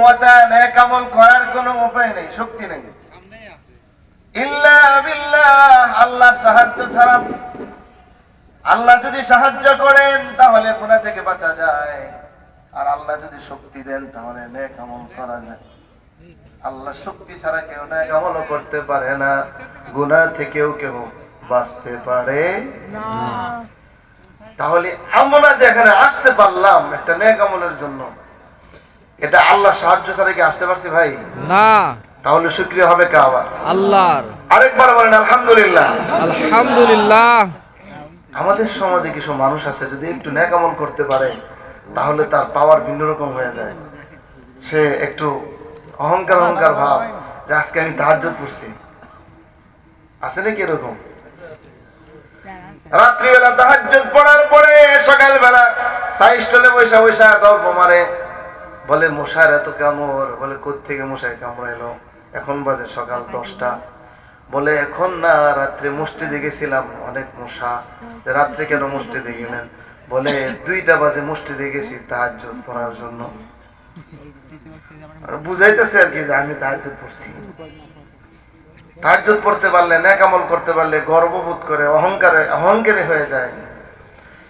কুওয়াতা, নেক আমল করার কোনো উপায় নেই, শক্তি নেই। ইল্লা বিল্লাহ, আল্লাহর সাহায্য ছাড়া। আল্লাহ যদি সাহায্য করেন তাহলে গুনাহ থেকে বাঁচা যায়, আর আল্লাহ যদি শক্তি দেন তাহলে নেক আমল করা যায়। আল্লাহ শক্তি ছাড়া কেউ নেক আমলও করতে পারে না, গুনাহ থেকেও কেউ বাঁচতে পারে না। তাহলে আমরা যে এখানে আসতে পারলাম একটা নেক আমলের জন্য, এটা আল্লাহ সাহায্য ছাড়া কি আসতে পারছি ভাই? না। তাহলে শুকরিয়া হবে কার? আল্লাহর। আরেকবার বলেন আলহামদুলিল্লাহ। আলহামদুলিল্লাহ। আমাদের সমাজে কিছু মানুষ আছে যদি একটু নেক আমল করতে পারে তাহলে তার পাওয়ার ভিন্ন রকম হয়ে যায়। সে একটু অহংকার ভাব যে আজকে আমি তাহাজ্জুদ পড়ছি, আছে নাকি এরকম? রাত্রিবেলা তাহাজ্জুদ পড়ার পরে সকালবেলা সাইস্টলে বৈশা বৈশা গল্প মারে, বলে মশার এত কামড়, বলে কোত্থেকে মশায় কামড়াইলো, এখন বাজে সকাল 10টা, বলে এখন না রাত্রে মসজিদে গেছিলাম অনেক মশা। রাত্রে কেন মসজিদে গেলেন? বলে 2টা বাজে মসজিদে গেছি তাহাজ্জুদ পড়ার জন্য। বুঝাইতেছে আর কি যে আমি তাহাজ্জুদ পড়ছি। তাহাজ্জুদ পড়তে পারলে, নেক আমল করতে পারলে গর্ববোধ করে, অহংকারে হয়ে যায়।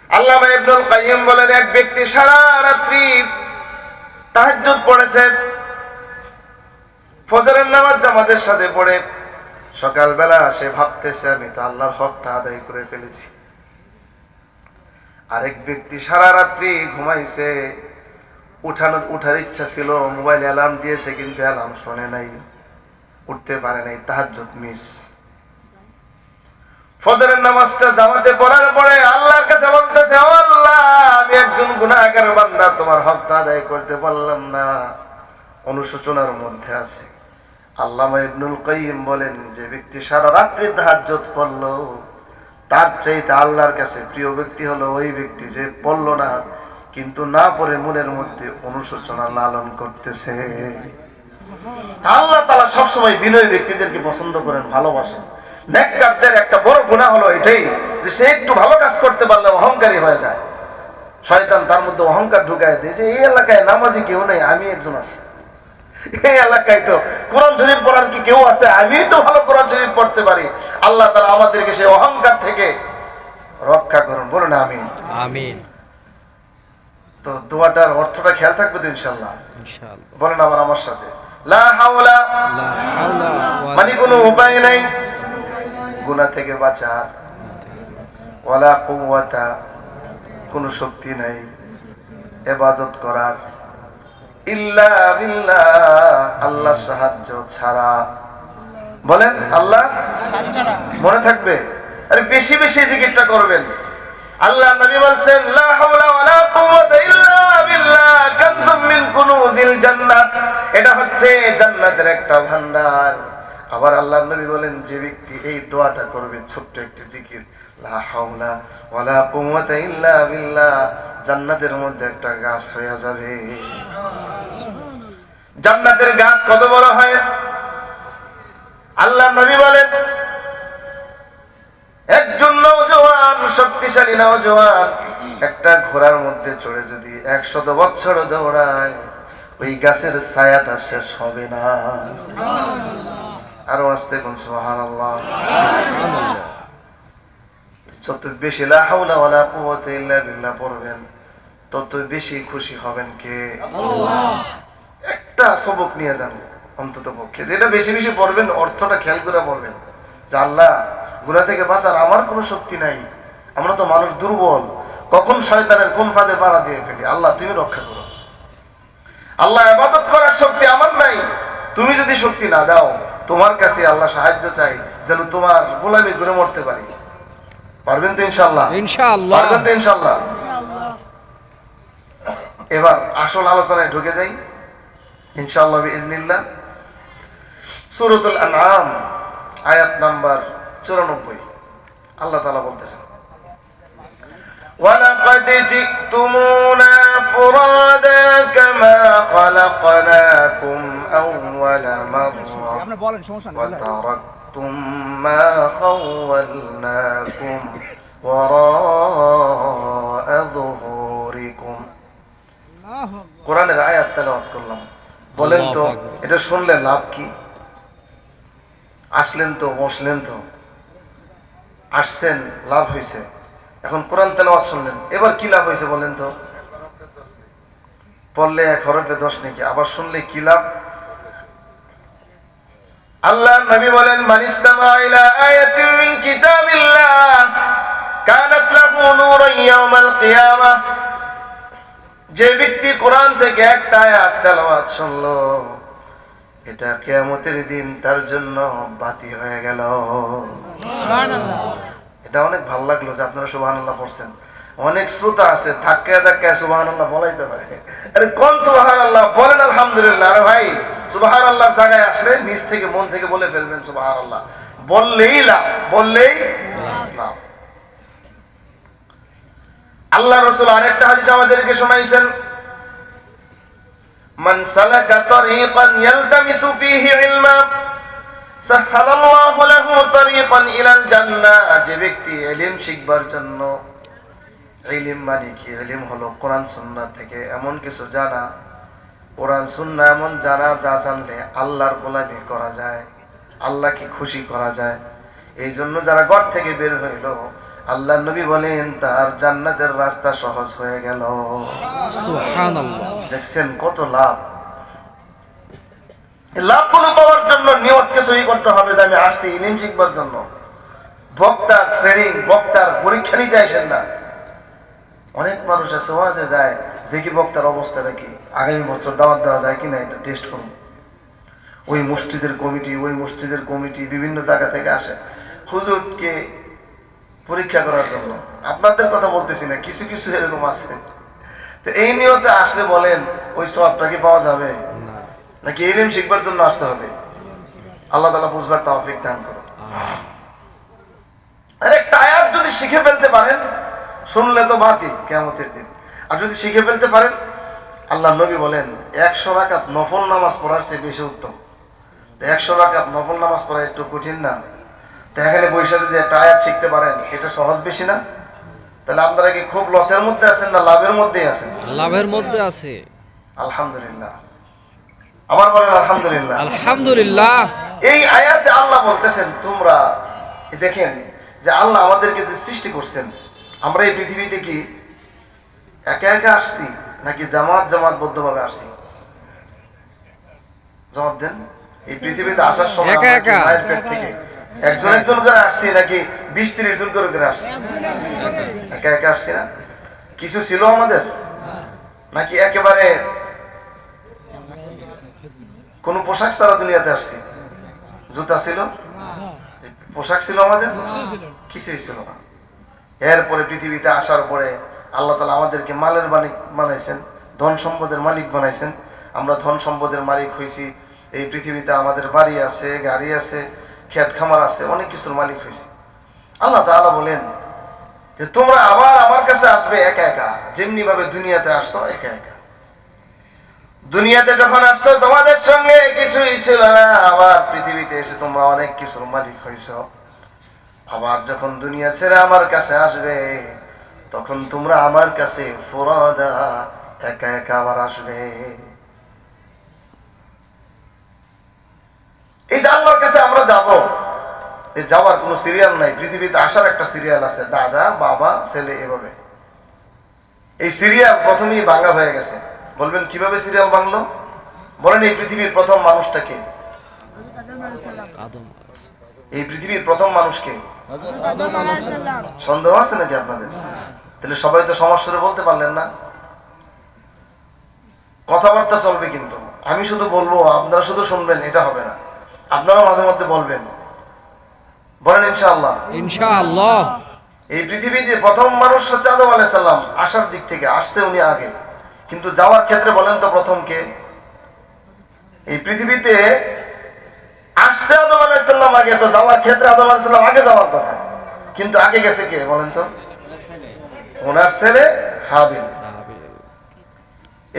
আল্লামা ইবনুল কাইয়্যিম বলেন এক ব্যক্তি সারা রাত্রি তাহাজ্জুদ পড়েছে, ফজরের নামাজ জামাতের সাথে পড়ে সকালবেলা সে ভাবতেছে আমি তো আল্লাহর হকটা আদায় করে ফেলেছি। আরেক ব্যক্তি সারা রাত্রি ঘুমাইছে, উঠার ইচ্ছা ছিল, মোবাইল অ্যালার্ম দিয়েছে কিন্তু অ্যালার্ম শোনে নাই, উঠতে পারে নাই, তাহাজ্জুদ মিস। ফজরের নামাজটা জামাতে পড়ার পরে আল্লাহর কাছে বলতেছে, ও আল্লাহ, আমি একজন গুনাহগার বান্দা, তোমার হকটা আদায় করতে পারলাম না, অনুশোচনার মধ্যে আছে। আল্লামা ইবনুল কাইয়্যিম বলেন যে ব্যক্তি সারা রাত্রি তাহাজ্জুদ পড়লো তার চাইতে আল্লাহর কাছে প্রিয় ব্যক্তি হলো ওই ব্যক্তি যে পড়লো না কিন্তু না পড়ে মনের মধ্যে অনুশোচনা লালন করতেছে। আল্লাহ তাআলা সবসময় বিনয়ী ব্যক্তিদেরকে পছন্দ করেন, ভালোবাসেন। নেককারদের একটা বড় গুনাহ হলো এটাই যে সে একটু ভালো কাজ করতে পারলে অহংকারী হয়ে যায়। শয়তান তার মধ্যে অহংকার ঢুকায় দিয়েছে, এই এলাকায় নামাজি কেউ নেই, আমি একজন আছি। এই এলাকায় তো কোরআন শরীফ পড়ার কি কেউ আছে, আমি তো ভালো কোরআন শরীফ পড়তে পারি। আল্লাহ তাআলা আমাদেরকে সেই অহংকার থেকে রক্ষা করুন, বলুন আমিন। আমিন। তো দোয়াটার অর্থটা খেয়াল থাকবে তো ইনশাআল্লাহ? ইনশাআল্লাহ। বলেন আবার আমার সাথে, লা হাওলা, মানে কোনো উপায় নাই গুনাহ থেকে বাঁচার, ওয়ালা কুওয়াতা, কোনো শক্তি নাই ইবাদত করার, ইল্লা বিল্লাহ, আল্লাহর সাহায্য ছাড়া। বলেন আল্লাহ মনে থাকবে, আরে বেশি বেশি জিকিরটা করবেন। আল্লাহ নবী বলেন লা হাওলা ওয়ালা কুওয়াতা ইল্লা বিল্লাহ কানজুম মিন কুনুজিল জান্নাহ, এটা হচ্ছে জান্নাতের একটা ভান্ডার। আবার আল্লাহ নবী বলেন যে ব্যক্তি এই দোয়াটা করবে, ছোট্ট একটি জিকির, লা হাওলা ওয়ালা কুওয়াতা ইল্লা বিল্লাহ, জান্নাতের মধ্যে একটা গাছ হয়ে যাবে। জান্নাতের গাছ কত বড় হয়? আল্লাহ নবী বলেন একজন নওজোয়ান, শক্তিশালী নওজোয়ান একটা ঘোড়ার মধ্যে চড়ে যদি 100 বছর দৌড়ায় ওই গাছের ছায়াটা শেষ হবে না। আরো আস্তে কোন সুবহানাল্লাহ। যত বেশি লা হাওলা ওয়ালা কুওয়াতা ইল্লা বিল্লাহ পড়বেন তত বেশি খুশি হবেন কে? আল্লাহ। একটা সবক নিয়ে যান অন্তত পক্ষে, যেটা বেশি বেশি পড়বেন অর্থটা খেয়াল করে পড়বেন যে আল্লাহ গুনাহ থেকে বাঁচার আমার কোনো শক্তি নাই, আমরা তো মানুষ দুর্বল, কখন শয়তানের কোন ফাঁদে পাড়া দিয়ে ফেলি, আল্লাহ তুমি রক্ষা করো। আল্লাহ ইবাদত করার শক্তি আমার নাই, তুমি যদি শক্তি না দাও তোমার কাছে আল্লাহ সাহায্য চাই যেন তোমার গোলামি করে মরতে পারি। পারবেন তো ইনশাআল্লাহ? ইনশাআল্লাহ। পারবেন তো ইনশাআল্লাহ? এবার আসল আলোচনায় ঢুকে যাই ইনশাআল্লাহ বিইজনিল্লাহ। সূরাতুল আনআম আয়াত নাম্বার 94 আল্লাহ তাআলা বলতেছেন, ওয়ালাকাদ জিতুমুনা ফুরাদা কামা খালাকনাকুম আউওয়ালা মাররা, আপনি বলেন সমস্যা নেই, ওয়া তারাকতুম মা খাওয়ালনাকুম ওয়ারাআ যুহুরিকুম। কোরআনের আয়াত তেলাওয়াত করলাম, বলেন তো এটা শুনলে লাভ কি? আসলেন তো, বসলেন তো, আসছেন, লাভ হয়েছে। এখন কোরআন তেলাওয়াত শুনলেন, এবার কি লাভ হয়েছে বলেন তো? পড়লে 1 হরফে 10 নেকি, আবার শুনলে কি লাভ? আল্লাহ নবী বলেন, মান ইসতামা ইলা আয়াতিন মিন কিতাবিল্লাহ কানাত লাহু নূরান ইয়াওমাল কিয়ামাহ। যে ব্যক্তি কোরআন থেকে একটা আয়াত তেলাওয়াত শুনলো, এটা কিয়ামতের দিন তার জন্য বাতি হয়ে গেল। সুবহানাল্লাহ। এটা অনেক ভালো লাগলো যে আপনারা সুবহানাল্লাহ পড়ছেন। অনেক শ্রোতা আছে ধাক্কায় ধাক্কায় সুবহানাল্লাহ বলাইতে পারে, আরে কোন সুবহানাল্লাহ বলেন আলহামদুলিল্লাহ। আরে ভাই, সুবহানাল্লাহর জায়গায় আসলে নিজ থেকে মন থেকে বলে ফেলবেন সুবহানাল্লাহ, বললেই লাভ, বললেই লাভ। আল্লাহ রাসূল আরেকটা হাদিস আমাদেরকে শোনাইছেন, মান সালাকা তরিকান ইয়ালতামিসু ফীহি ইলমা সাহহালাল্লাহু লাহু তরিকান ইলাল জান্নাহ। যে ব্যক্তি ইলম শিখবার জন্য, ইলম মানে কি? ইলম হলো কোরআন সুন্নাহ থেকে এমন কিছু জানা, কোরআন সুন্নাহ এমন জানা যা জানলে আল্লাহর গোলামি করা যায়, আল্লাহকে খুশি করা যায়। এই জন্য যারা ঘর থেকে বের হইল, আল্লাহ নবী বলেন তার জান্নাতের রাস্তা সহজ হয়ে গেল। সুবহানাল্লাহ। দেখছেন কত লাভ। এই লাভগুলো পাওয়ার জন্য নিয়তকে সহি করতে হবে যে আমি আসছি ইলম শিখবার জন্য। বক্তার ট্রেনিং, বক্তার পরীক্ষা নিতে আসেন না। অনেক মানুষ আছে ওয়াজে যায়, দেখি বক্তার অবস্থাটা কি, আগামী বছর দাওয়াত দেওয়া যায় কিনা এটা টেস্ট করুন। ওই মসজিদের কমিটি বিভিন্ন জায়গা থেকে আসে হুজুরকে পরীক্ষা করার জন্য। আপনাদের কথা বলতেছি না, কিছু কিছু এরকম আছে। তো এই নিয়তে আসলে বলেন ওই সওয়াবটা কি পাওয়া যাবে, নাকি ইলম শিখবার জন্য আসতে হবে? আল্লাহ তাআলা বুঝবার তৌফিক দান করুন। আরে একটা আয়াত যদি শিখে ফেলতে পারেন, শুনলে তো বাতি কিয়ামতের দিন। আর যদি শিখে ফেলতে পারেন, আল্লাহ নবী বলেন 100 রাকাত নফল নামাজ পড়ার চেয়ে বেশি উত্তম। 100 রাকাত নফল নামাজ পড়া একটু কঠিন না? তো এখানে বৈশা যদি একটা আয়াত শিখতে পারেন, এটা সহজ বেশি না? তাহলে আপনারা কি খুব লসের মধ্যে আছেন না লাভের মধ্যে আছেন? লাভের মধ্যে আছে। আলহামদুলিল্লাহ। আবার বলেন আলহামদুলিল্লাহ। আলহামদুলিল্লাহ। এই আয়াতে আল্লাহ বলতেছেন, তোমরা দেখেন যে আল্লাহ আমাদেরকে যে সৃষ্টি করছেন, আমরা এই পৃথিবীতে কি একা একা আসছি নাকি জামাতবদ্ধভাবে আসছি? জবাব দেন। এই পৃথিবীতে আসার সময় মায়ের পেট থেকে একজন করে আসছি নাকি 20-30 জন করে আসছি? একা একা আসছি না? কিছু ছিল আমাদের নাকি একেবারে কোন পোশাক ছাড়া দুনিয়াতে আসছি? জুতা ছিল, পোশাক ছিল আমাদের, কিছুই ছিল না। এরপরে পৃথিবীতে আসার পরে আল্লাহ তাআলা আমাদেরকে মালের মালিক বানাইছেন, ধন সম্পদের মালিক বানাইছেন। আমরা ধন সম্পদের মালিক হয়েছি। এই পৃথিবীতে আমাদের বাড়ি আছে, গাড়ি আছে, ক্ষেত খামার আছে, অনেক কিছুর মালিক হয়েছি। আল্লাহ তাআলা বলেন যে তোমরা আবার আমার কাছে আসবে একা একা, যেমনি ভাবে দুনিয়াতে আসছো একা একা। দুনিয়াতে যখন আসছো তোমাদের সঙ্গে কিছুই ছিল না, আবার পৃথিবীতে এসে তোমরা অনেক কিছুর মালিক হয়েছো। আবার যখন দুনিয়া ছেড়ে আমার কাছে আসবে, তখন তোমরা আমার কাছে ফুরাদা একা একা আবার আসবে। এই যে আল্লাহর কাছে আমরা যাব, এই যাওয়ার কোনো সিরিয়াল নাই। পৃথিবীতে আসার একটা সিরিয়াল আছে, দাদা বাবা ছেলে, এভাবে। এই সিরিয়াল প্রথমেই ভাঙা হয়ে গেছে। বলবেন কিভাবে সিরিয়াল ভাঙলো? বলেন এই পৃথিবীর প্রথম মানুষটা কে? এই পৃথিবীর প্রথম মানুষ কে? সন্দেহ আছে নাকি আপনাদের? তাহলে সবাই তো সমস্যাটা বলতে পারলেন না। কথাবার্তা চলবে, কিন্তু আমি শুধু বলবো আপনারা শুধু শুনবেন এটা হবে না, আপনারা মাঝে মধ্যে বলবেন। বলেন ইনশাআল্লাহ। ইনশাআল্লাহ। এই পৃথিবীতে প্রথম মানুষ হচ্ছে আদম আলাইহিস সালাম। আসার দিক থেকে আসতে উনি আগে, কিন্তু যাওয়ার ক্ষেত্রে বলেন তো প্রথম কে? এই পৃথিবীতে আসছে আদম আলাইহিস সালাম আগে, তো যাওয়ার ক্ষেত্রে আদম আলাইহিস সালাম আগে যাওয়ার কথা, কিন্তু আগে গেছে কে বলেন তো? ওনার ছেলে হাবিল।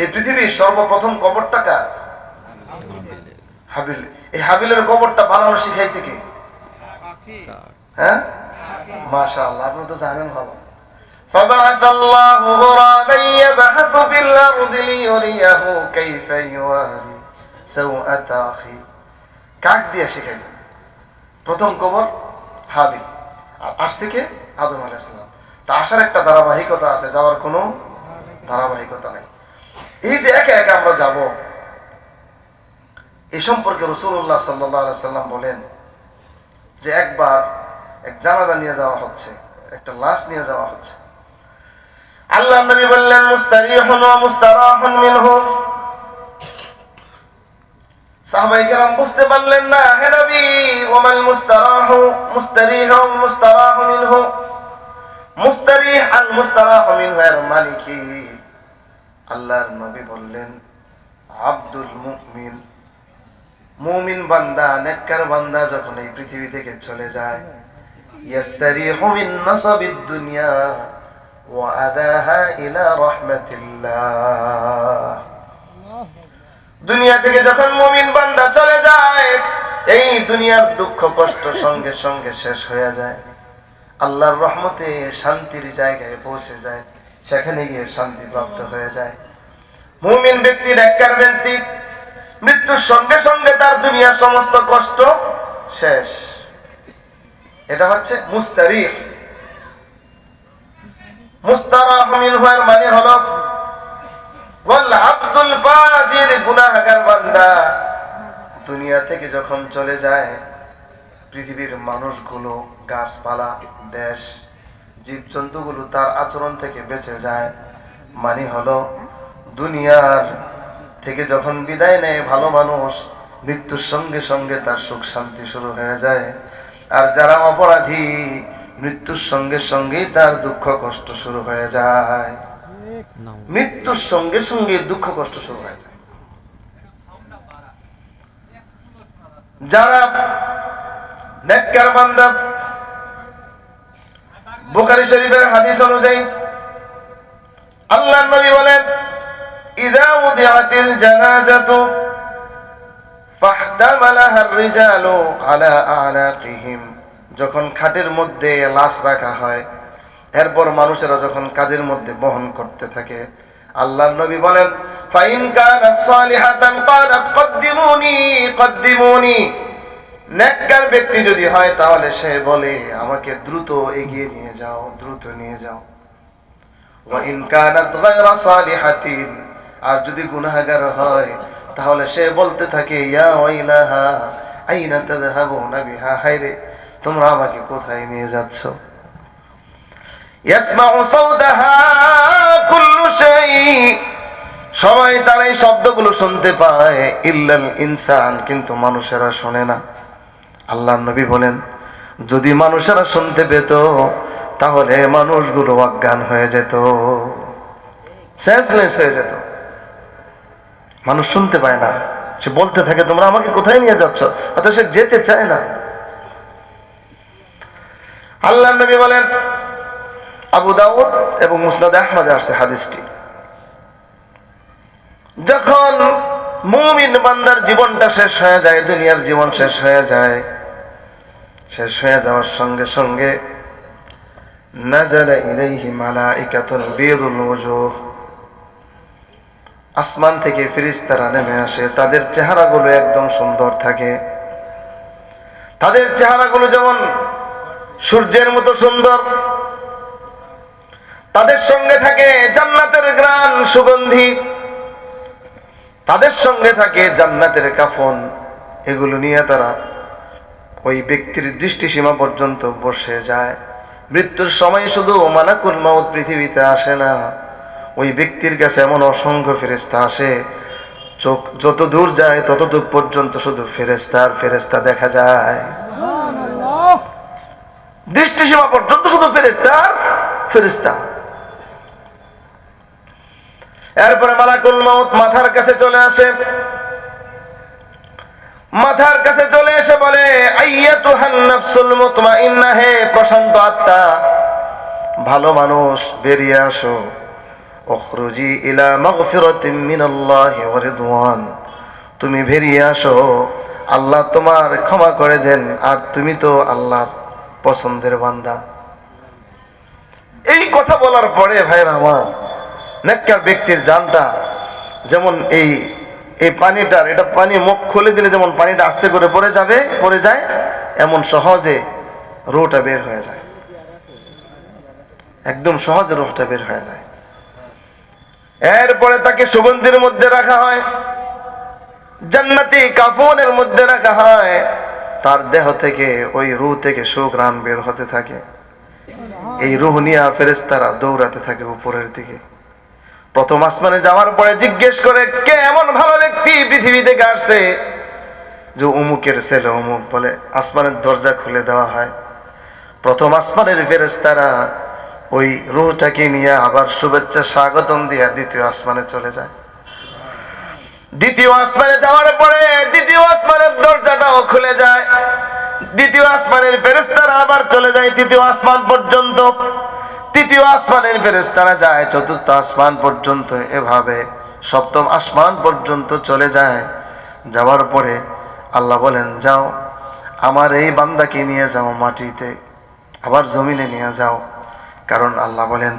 এই পৃথিবীর সর্বপ্রথম কবরটা কার? হাবিল। এই হাবিলের কবরটা বানানো শিখাইছে কে? হ্যাঁ, মাশাআল্লাহ, আপনি তো জানেন ভালো। فبعث الله غرابا يبحث في الأرض ليريه كيف يواري সাওআতা আখি, কাক দিয়ে শিখাইছেন। প্রথম কবর হাবিল, আর আসছে কে? আদম আলাইহিস সালাম। তা আসার একটা ধারাবাহিকতা আছে, যাওয়ার কোনো ধারাবাহিকতা নেই। এই যে একে একে আমরা যাব, এই সম্পর্কে রাসূলুল্লাহ সাল্লাল্লাহু আলাইহি সাল্লাম বলেন যে একবার এক জানাজা নিয়ে যাওয়া হচ্ছে, একটা লাশ নিয়ে যাওয়া হচ্ছে। আল্লাহ নবী বললেন মুস্তারিহুন ওয়া মুস্তারাহুন মিনহু। সাহাবায়ে কেরাম বুঝতে পারলেন না, হে নবী ওয়ামাল মুস্তারাহু, মুস্তারিহু মুস্তারাহু মিনহু, মুস্তারিহ আল মুস্তারাহু মিনহু এর মানে কি? আল্লাহর নবী বললেন আব্দুল মুমিন, মুমিন বান্দা, নেককার বান্দা যখন এই পৃথিবী থেকে চলে যায়, ইয়াস্তারিহু মিন নাসাবিদ দুনিয়া ওয়া আদাহা ইলা রাহমাতিল্লাহ। দুনিয়া থেকে যখন মুমিন বান্দা চলে যায়, এই দুনিয়ার দুঃখ কষ্ট সঙ্গে সঙ্গে শেষ হয়ে যায়, আল্লাহর রহমতে শান্তির জায়গায় পৌঁছে যায়, সেখানে গিয়ে শান্তি প্রাপ্ত হয়ে যায়। মুমিন ব্যক্তি, নেককার ব্যক্তি, মৃত্যুর সঙ্গে সঙ্গে তার দুনিয়ার সমস্ত কষ্ট শেষ। এটা হচ্ছে মুস্তারিহ। মুস্তারাহ মিনহু এর মানে হলো ওয়াল আব্দুল ফাজির, গুনাহগার বান্দা দুনিয়া থেকে যখন চলে যায়, পৃথিবীর মানুষগুলো, গাছপালা, দেশ, জীবজন্তুগুলো তার আচরণ থেকে বেঁচে যায়। মানে হলো দুনিয়ার থেকে যখন বিদায় নেয় ভালো মানুষ, মৃত্যুর সঙ্গে সঙ্গে তার সুখ শান্তি শুরু হয়ে যায়। আর যারা অপরাধী, মৃত্যুর সঙ্গে সঙ্গেই তার দুঃখ কষ্ট শুরু হয়ে যায়। মৃত্যুর সঙ্গে সঙ্গে দুঃখ কষ্ট শুরু হয়ে যায়। যারা নেককার বান্দা, বুখারী শরীফের হাদিস অনুযায়ী আল্লাহর নবী বলেন ইযা উদিআতিল জানাযাতু ফাহতামালাহা আর-রিজালু আলা আ'নাকিহিম, যখন খাটের মধ্যে লাশ রাখা হয়, এরপর মানুষেরা যখন কাজের মধ্যে বহন করতে থাকে, আল্লাহর নবী বলেন ফাইন কানাত সালিহাতান ক্বালাত কদ্দিমুনি কদ্দিমুনি, নেককার ব্যক্তি যদি হয় তাহলে সে বলে আমাকে দ্রুত এগিয়ে নিয়ে যাও, দ্রুত নিয়ে যাও। ওয়া ইন কানাত গায়রা সালিহাতিন, আর যদি গুনাহগার হয় তাহলে সে বলতে থাকে ইয়া ওয়াইলাহা আইনা তাযহাবুনা বিহা, হায়রে তোমরা আমাকে কোথায় নিয়ে যাচ্ছ? ইয়াসমাউ সাওতাহা কুল্লু শাই, সবাই তার এই শব্দগুলো শুনতে পায়, ইল্লাল ইনসান, কিন্তু মানুষেরা শোনে না। আল্লাহর নবী বলেন যদি মানুষেরা শুনতে পেত তাহলে মানুষগুলো অজ্ঞান হয়ে যেত, সেন্সলেস হয়ে যেত। মানুষ শুনতে পায় না, সে বলতে থাকে তোমরা আমাকে কোথায় নিয়ে যাচ্ছ, অথচ সে যেতে চায় না। আল্লাহর নবী বলেন, আবু দাউদ এবং মুসনাদে আহমদে আসছে হাদিসটি, যখন মুমিন বান্দার জীবনটা শেষ হয়ে যায়, দুনিয়ার জীবন শেষ হয়ে যায়, শেষ হয়ে যাওয়ার সঙ্গে সঙ্গে নাযালা ইলাইহি মালাইকাতুন বিয়দুল ওজুহ, আসমান থেকে ফেরেশতারা নেমে আসে, তাদের চেহারাগুলো একদম সুন্দর থাকে, তাদের চেহারাগুলো যেমন সূর্যের মতো সুন্দর, তাদের সঙ্গে থাকে জান্নাতের ঘ্রাণ সুগন্ধি, তাদের সঙ্গে থাকে জান্নাতের কাফন। এগুলো নিয়ে তারা ওই ব্যক্তির দৃষ্টিসীমা পর্যন্ত বসে যায়। মৃত্যুর সময় শুধু মালাকুল মাউত পৃথিবীতে আসে না, ওই ব্যক্তির কাছে এমন অসংখ্য ফেরেশতা আসে, চোখ যত দূর যায় তত দূর পর্যন্ত শুধু ফেরেশতার ফেরেশতা দেখা যায়, দৃষ্টিসীমা পর্যন্ত শুধু ফেরেশতার ফেরেশতা। এরপরে মালাকুল মাউত মাথার কাছে চলে আসে, মাথার কাছে চলে এসে বলে আইয়াতুহান নাফসুল মুতমাইন্নাহ, হে প্রশান্ত আত্মা, ভালো মানুষ বেরিয়ে আসো, উখরুজি ইলা মাগফিরাতিন মিনাল্লাহি ওয়া রিদওয়ান, তুমি বেরিয়ে আসো, আল্লাহ তোমার ক্ষমা করে দেন, আর তুমি তো আল্লাহর পছন্দের বান্দা। এই কথা বলার পরে ভাইরা আমার, নেককার ব্যক্তির জানটা যেমন এই এই পানিটার, এটা পানি মুখ খুলে দিলে যেমন পানিটা আস্তে করে পড়ে যায়, এমন সহজে রুহটা বের হয়ে যায়, একদম সহজে রুহটা বের হয়ে যায়। এরপরে তাকে সুগন্ধির মধ্যে রাখা হয়, জান্নাতি কাফনের মধ্যে রাখা হয়, তার দেহ থেকে ওই রূহ থেকে সুঘ্রাণ বের হতে থাকে। এই রূহ নিয়ে ফেরেশতারা দৌড়াতে থাকে উপরের দিকে। প্রথম আসমানে যাওয়ার পরে জিজ্ঞেস করে, কে এমন ভালো ব্যক্তি পৃথিবী থেকে আসছে যে অমুকের ছেলে অমুক, বলে আসমানের দরজা খুলে দেওয়া হয়। প্রথম আসমানের ফেরেশতারা ওই রূহটাকে নিয়ে আবার শুভেচ্ছা স্বাগতম দিয়ে দ্বিতীয় আসমানে চলে যায়। দ্বিতীয় আসমানে যাওয়ার পরে দ্বিতীয় আসমানের দরজাটাও খুলে যায়। দ্বিতীয় আসমানের ফেরেশতারা আবার চলে যায় তৃতীয় আসমান পর্যন্ত। তৃতীয় আসমানের ফেরেশতারা যায় চতুর্থ আসমান পর্যন্ত, এভাবে সপ্তম আসমান পর্যন্ত চলে যায়। যাওয়ার পরে আল্লাহ বলেন, যাও আমার এই বান্দাকে নিয়ে যাও মাটিতে, আবার জমিনে নিয়ে যাও। কারণ আল্লাহ বলেন,